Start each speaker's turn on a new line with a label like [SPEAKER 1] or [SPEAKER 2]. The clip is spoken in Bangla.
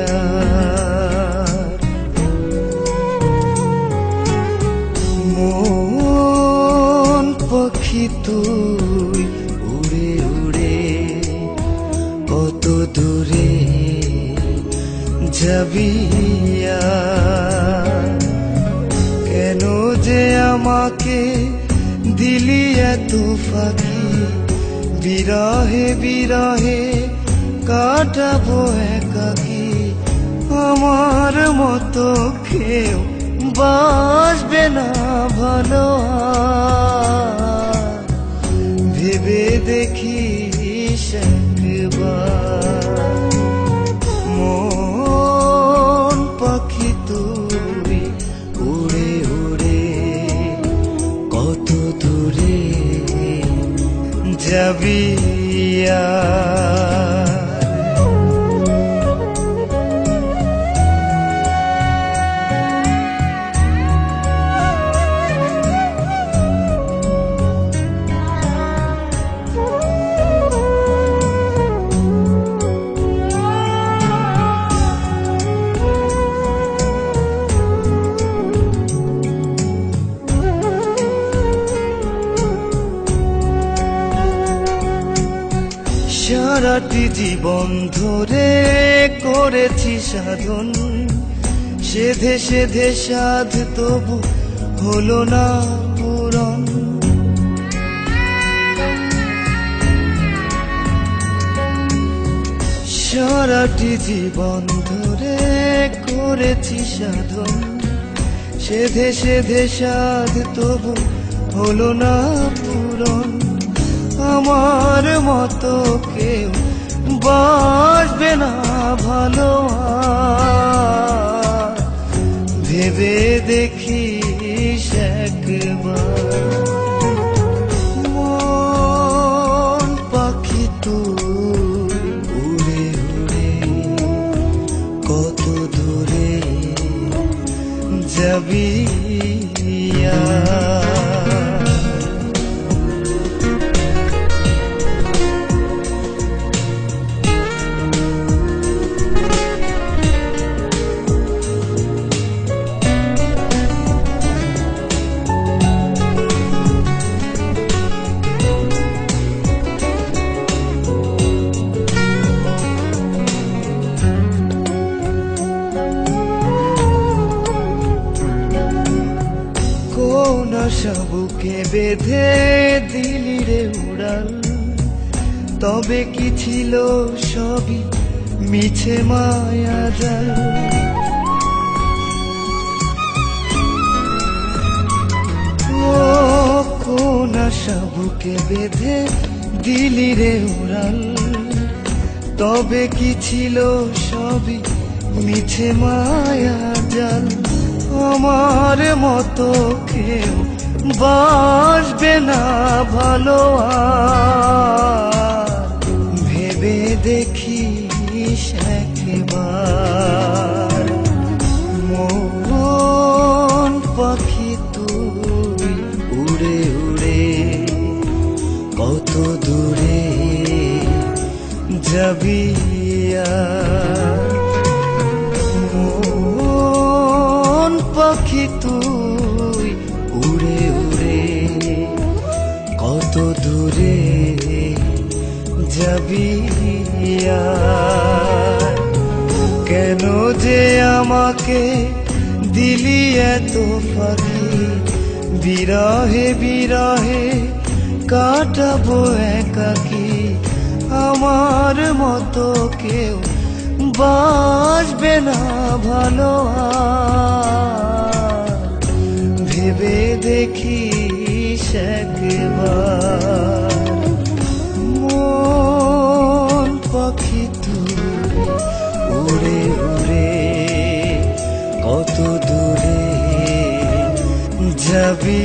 [SPEAKER 1] আর। মন পাখি তুই উড়ে উড়ে কত দূরে যাবি আর। কেন যে আমাকে দিলি এত ফাঁকি, বিরহে বিরহে কাটাবো একাকি। আমার মতো কেউ বাসবে না ভালো আর। ভেবে দেখিস একবার, মন পাখি তুই উড়ে উড়ে কত দূরে যাবি আর। সারাটি জীবন ধরে করেছি সাধন, সেধে সেধে সাধ তবু হলো না পূরণ। সারাটি জীবন ধরে করেছি সাধন, সেধে সেধে সাধ তবু হলো না পূরণ। আমার মতো কেউ বাসবে না ভালো আর। ভেবে দেখিস একবার, মন পাখি তুই উড়ে উড়ে কত দূরে যাবি আর। বুকে বেঁধে দিলি রে উড়াল, তবে কি ছিল সবই মিছে মায়া জাল। ও কোন আশা বুকে বেঁধে দিলি রে উড়াল, তবে কি ছিল সবই মিছে মায়া জাল। আমার মতো কেউ বাসবে না ভালো আর। ভেবে দেখিস একবার, মন পাখি তুই উড়ে উড়ে কত দূরে যাবি আর। মন পাখি তুই উড়ে উড়ে কত দূরে যাবি আর। কেন যে আমাকে দিলি এত ফাঁকি, বিরহে বিরহে কাটাবো একাকি। আমার মতো কেউ বাসবে না ভালো আর। ভেবে দেখিস একবার, মন পাখি তুই উড়ে উড়ে কত দূরে যাবি।